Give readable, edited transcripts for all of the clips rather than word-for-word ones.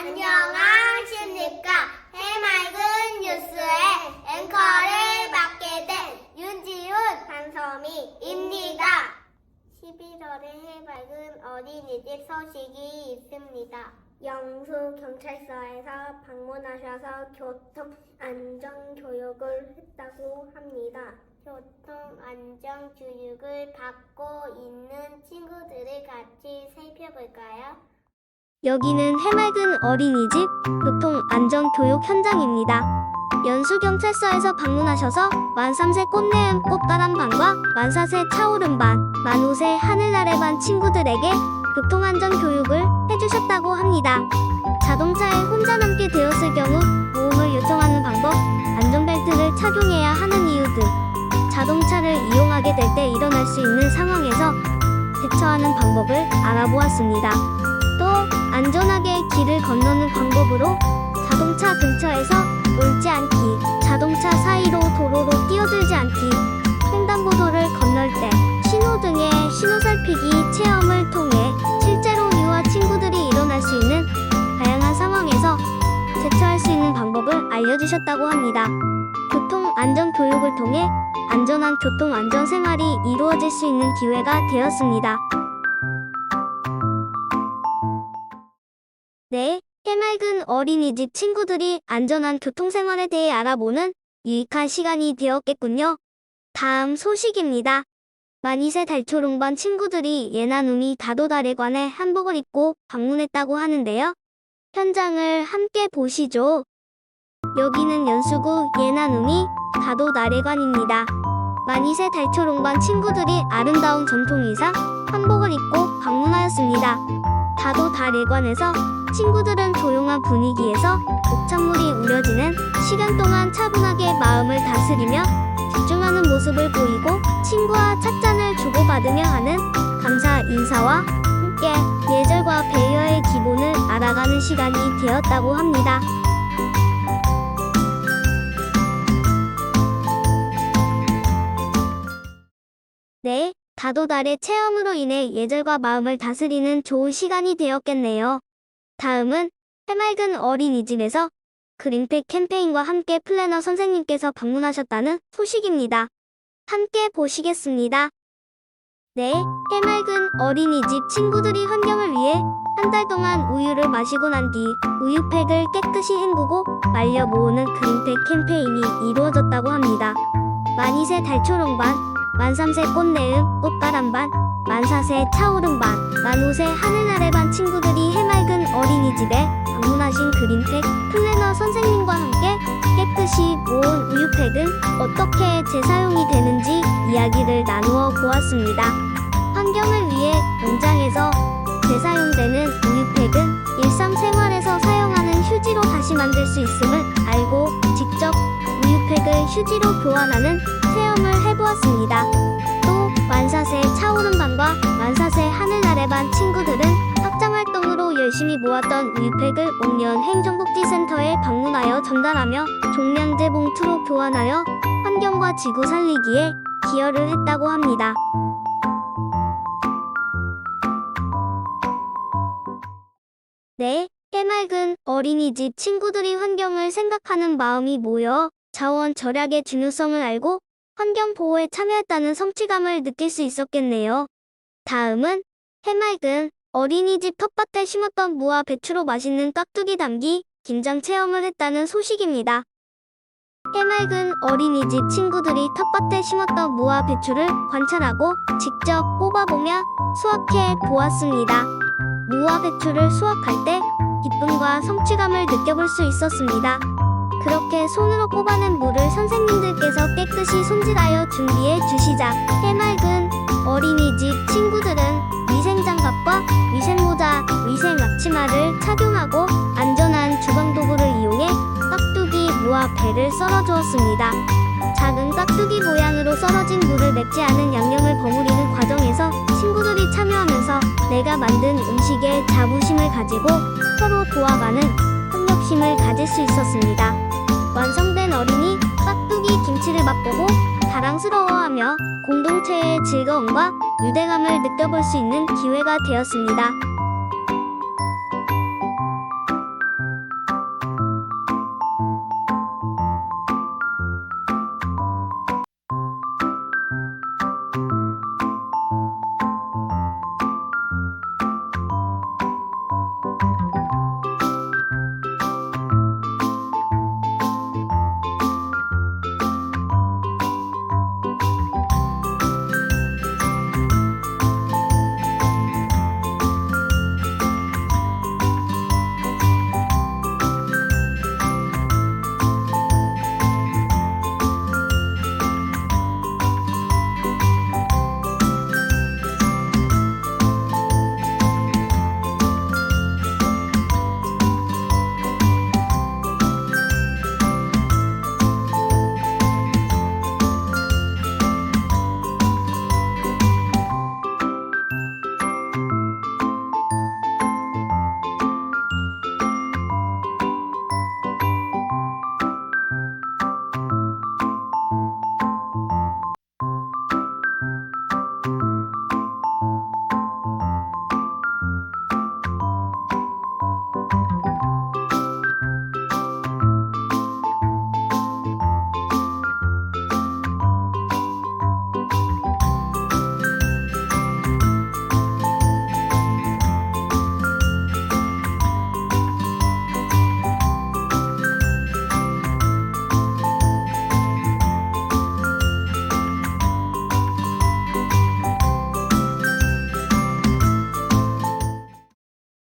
안녕하십니까. 해맑은 뉴스의 앵커를 맡게 된 윤지훈 반섬이입니다. 11월에 해맑은 어린이집 소식이 있습니다. 영수경찰서에서 방문하셔서 교통안전교육을 했다고 합니다. 교통안전교육을 받고 있는 친구들을 같이 살펴볼까요? 여기는 해맑은 어린이집 교통안전교육 현장입니다. 연수경찰서에서 방문하셔서 만3세 꽃내음 꽃바람반과 만4세 차오름반, 만5세 하늘나래반 친구들에게 교통안전교육을 해주셨다고 합니다. 자동차에 혼자 남게 되었을 경우 도움을 요청하는 방법, 안전벨트를 착용해야 하는 이유 등 자동차를 이용하게 될 때 일어날 수 있는 상황에서 대처하는 방법을 알아보았습니다. 또 안전하게 길을 건너는 방법으로 자동차 근처에서 놀지 않기, 자동차 사이로 도로로 뛰어들지 않기, 횡단보도를 건널 때 신호등의 신호 살피기 체험을 통해 실제로 유아 친구들이 일어날 수 있는 다양한 상황에서 대처할 수 있는 방법을 알려주셨다고 합니다. 교통안전교육을 통해 안전한 교통안전생활이 이루어질 수 있는 기회가 되었습니다. 네, 해맑은 어린이집 친구들이 안전한 교통생활에 대해 알아보는 유익한 시간이 되었겠군요. 다음 소식입니다. 만2세 달초롱반 친구들이 예나눔이 다도다래관에 한복을 입고 방문했다고 하는데요. 현장을 함께 보시죠. 여기는 연수구 예나눔이 다도나래관입니다. 만2세 달초롱반 친구들이 아름다운 전통의상 한복을 입고 방문하였습니다. 다도다래관에서 친구들은 조용한 분위기에서 옥찬물이 우려지는 시간 동안 차분하게 마음을 다스리며 집중하는 모습을 보이고 친구와 찻잔을 주고받으며 하는 감사 인사와 함께 예절과 배려의 기본을 알아가는 시간이 되었다고 합니다. 네, 다도달의 체험으로 인해 예절과 마음을 다스리는 좋은 시간이 되었겠네요. 다음은 해맑은 어린이집에서 그린팩 캠페인과 함께 플래너 선생님께서 방문하셨다는 소식입니다. 함께 보시겠습니다. 네, 해맑은 어린이집 친구들이 환경을 위해 한 달 동안 우유를 마시고 난 뒤 우유팩을 깨끗이 헹구고 말려 모으는 그린팩 캠페인이 이루어졌다고 합니다. 만2세 달초롱반, 만3세 꽃내음 꽃바람반, 만4세 차오름반, 만5세 하늘나래반 친구들이 해맑은 어린이집에 방문하신 그린팩 플래너 선생님과 함께 깨끗이 모은 우유팩은 어떻게 재사용이 되는지 이야기를 나누어 보았습니다. 환경을 위해 농장에서 재사용되는 우유팩은 일상생활에서 사용하는 휴지로 다시 만들 수 있음을 알고 직접 우유팩을 휴지로 교환하는 체험을 해보았습니다. 또 만4세 차오름반과 만4세 하늘나래반 친구들은 학장활동으로 열심히 모았던 우유팩을 옥년 행정복지센터에 방문하여 전달하며 종량제 봉투로 교환하여 환경과 지구 살리기에 기여를 했다고 합니다. 네, 해맑은 어린이집 친구들이 환경을 생각하는 마음이 모여 자원 절약의 중요성을 알고 환경 보호에 참여했다는 성취감을 느낄 수 있었겠네요. 다음은 해맑은 어린이집 텃밭에 심었던 무와 배추로 맛있는 깍두기 담기 김장 체험을 했다는 소식입니다. 해맑은 어린이집 친구들이 텃밭에 심었던 무와 배추를 관찰하고 직접 뽑아보며 수확해 보았습니다. 무와 배추를 수확할 때 기쁨과 성취감을 느껴볼 수 있었습니다. 그렇게 손으로 뽑아낸 무를 선생님들께서 깨끗이 손질하여 준비해 주시자 해맑은 어린이집 친구들은 위생장갑과 위생모자, 위생앞치마를 착용하고 안전한 주방도구를 이용해 깍두기 무와 배를 썰어주었습니다. 작은 깍두기 모양으로 썰어진 무를 맵지 않은 양념을 버무리는 과정에서 친구들이 참여하면서 내가 만든 음식에 자부심을 가지고 서로 도와가는 협력심을 가질 수 있었습니다. 완성된 어린이 깍두기 김치를 맛보고 자랑스러워하며 공동체의 즐거움과 유대감을 느껴볼 수 있는 기회가 되었습니다.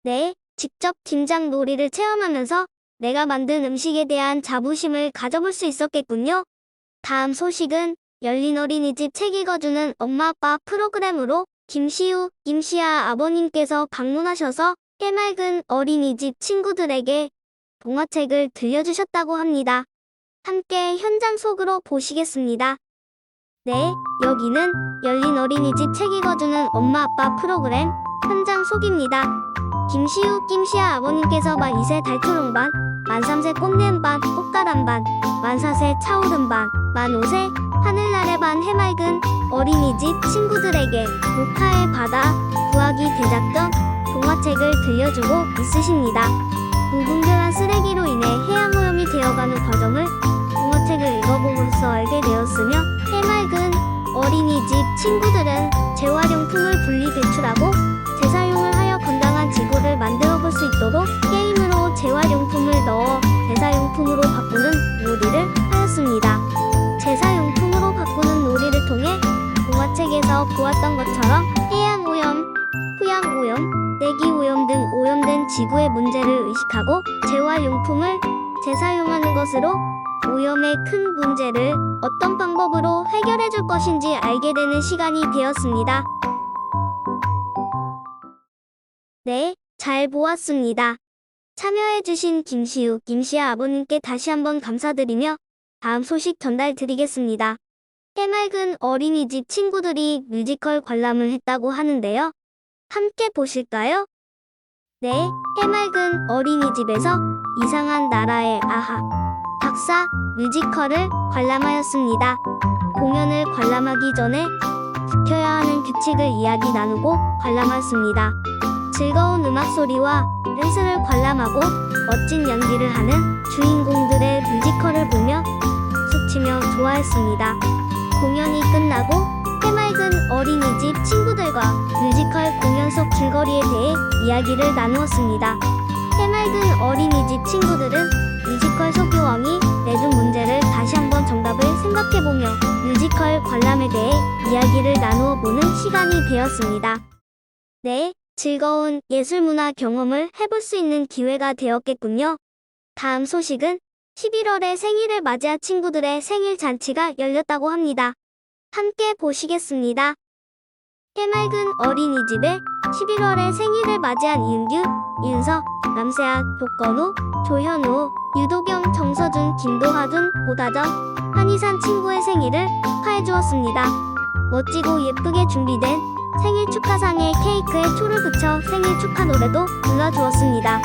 네, 직접 김장 놀이를 체험하면서 내가 만든 음식에 대한 자부심을 가져볼 수 있었겠군요. 다음 소식은 열린 어린이집 책 읽어주는 엄마 아빠 프로그램으로 김시아 아버님께서 방문하셔서 해맑은 어린이집 친구들에게 동화책을 들려주셨다고 합니다. 함께 현장 속으로 보시겠습니다. 네, 여기는 열린 어린이집 책 읽어주는 엄마 아빠 프로그램 현장 속입니다. 김시아 아버님께서 만2세 달초롱반, 만3세 꽃냄반, 꽃가람반, 만4세 차오름반, 만5세 하늘나래반 해맑은 어린이집 친구들에게 목화의 바다, 구하기 대작전 동화책을 들려주고 있으십니다. 무분별한 쓰레기로 인해 해양오염이 되어가는 과정을 동화책을 읽어보면서 알게 되었으며 해맑은 어린이집 친구들은 재활용품을 분리 배출하고 재사용을 하여 건강한 지구를 만들어 볼 수 있도록 게임으로 재활용품을 넣어 재사용품으로 바꾸는 놀이를 하였습니다. 재사용품으로 바꾸는 놀이를 통해 동화책에서 보았던 것처럼 해양오염, 토양오염, 대기오염 등 오염된 지구의 문제를 의식하고 재활용품을 재사용하는 것으로 오염의 큰 문제를 어떤 방법으로 해결해 줄 것인지 알게 되는 시간이 되었습니다. 네, 잘 보았습니다. 참여해주신 김시아 아버님께 다시 한번 감사드리며 다음 소식 전달드리겠습니다. 해맑은 어린이집 친구들이 뮤지컬 관람을 했다고 하는데요. 함께 보실까요? 네, 해맑은 어린이집에서 이상한 나라의 아하 박사 뮤지컬을 관람하였습니다. 공연을 관람하기 전에 지켜야 하는 규칙을 이야기 나누고 관람하였습니다. 즐거운 음악 소리와 댄스를 관람하고 멋진 연기를 하는 주인공들의 뮤지컬을 보며 박수치며 좋아했습니다. 공연이 끝나고 해맑은 어린이집 친구들과 뮤지컬 공연 속 줄거리에 대해 이야기를 나누었습니다. 해맑은 어린이집 친구들은 뮤지컬 속 요왕이 내준 문제를 다시 한번 정답을 생각해보며 뮤지컬 관람에 대해 이야기를 나누어 보는 시간이 되었습니다. 네, 즐거운 예술문화 경험을 해볼 수 있는 기회가 되었겠군요. 다음 소식은 11월에 생일을 맞이한 친구들의 생일 잔치가 열렸다고 합니다. 함께 보시겠습니다. 해맑은 어린이집에 11월에 생일을 맞이한 이은규, 이은서, 남세아, 조건우, 조현우, 유도경, 정서준, 김도하준, 고다정, 한희산 친구의 생일을 축하해주었습니다. 멋지고 예쁘게 준비된 생일 축하상에 케이크에 초를 붙여 생일 축하 노래도 불러주었습니다.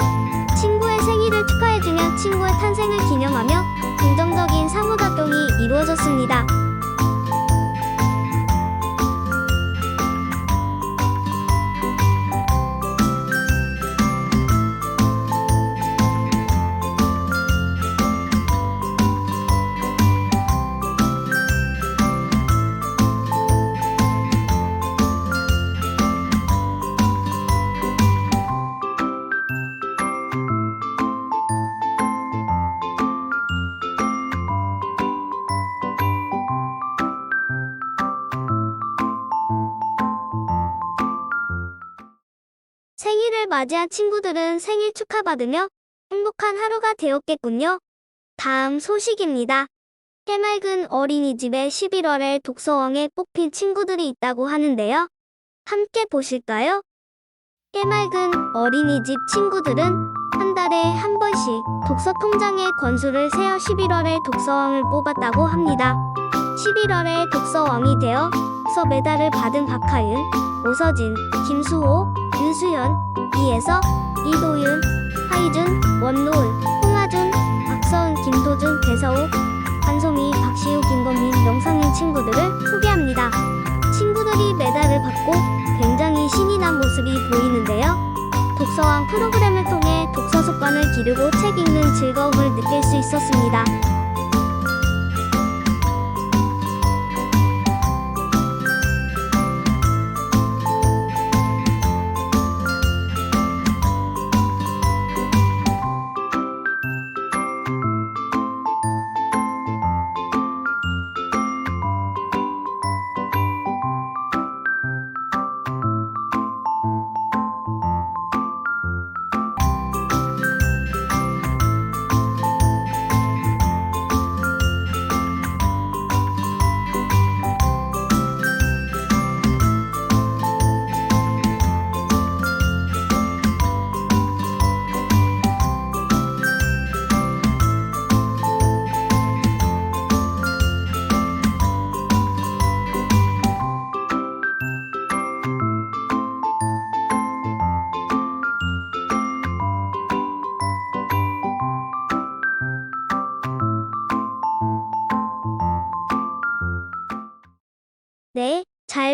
친구의 생일을 축하해주며 친구의 탄생을 기념하며 긍정적인 상호작용이 이루어졌습니다. 생일을 맞이한 친구들은 생일 축하받으며 행복한 하루가 되었겠군요. 다음 소식입니다. 해맑은 어린이집에 11월에 독서왕에 뽑힌 친구들이 있다고 하는데요. 함께 보실까요? 해맑은 어린이집 친구들은 한 달에 한 번씩 독서 통장의 권수를 세어 11월에 독서왕을 뽑았다고 합니다. 11월에 독서왕이 되어 독서 메달을 받은 박하윤, 오서진, 김수호, 유수연, 이혜서, 이도윤, 하이준, 원노은, 홍하준, 박서은, 김도준, 배서우, 한송이, 박시우, 김건민, 명상인 친구들을 소개합니다. 친구들이 메달을 받고 굉장히 신이 난 모습이 보이는데요. 독서왕 프로그램을 통해 독서 습관을 기르고 책 읽는 즐거움을 느낄 수 있었습니다.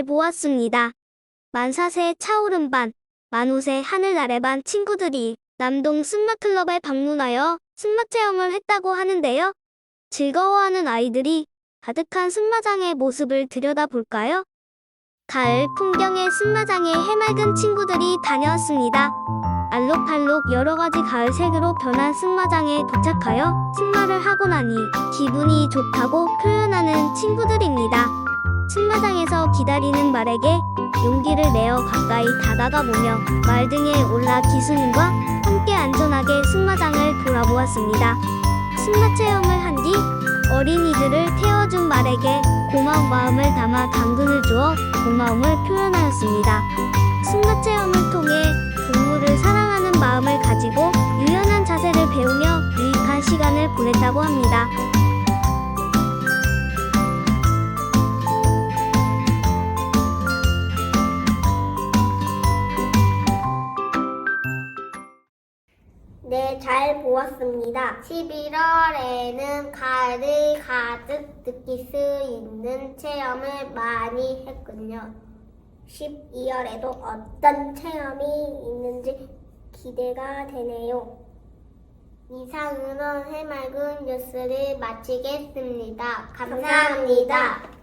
잘 보았습니다. 만사새 차오른 반, 만우새 하늘 아래 반 친구들이 남동 승마클럽에 방문하여 승마 체험을 했다고 하는데요. 즐거워하는 아이들이 가득한 승마장의 모습을 들여다볼까요? 가을 풍경의 승마장에 해맑은 친구들이 다녀왔습니다. 알록달록 여러가지 가을 색으로 변한 승마장에 도착하여 승마를 하고 나니 기분이 좋다고 표현하는 친구들입니다. 승마장에서 기다리는 말에게 용기를 내어 가까이 다가가보며 말 등에 올라 기수님과 함께 안전하게 승마장을 돌아보았습니다. 승마 체험을 한 뒤 어린이들을 태워준 말에게 고마운 마음을 담아 당근을 주어 고마움을 표현하였습니다. 승마 체험을 통해 동물을 사랑하는 마음을 가지고 유연한 자세를 배우며 유익한 시간을 보냈다고 합니다. 네, 잘 보았습니다. 11월에는 가을을 가득 느낄 수 있는 체험을 많이 했군요. 12월에도 어떤 체험이 있는지 기대가 되네요. 이상으로 해맑은 뉴스를 마치겠습니다. 감사합니다.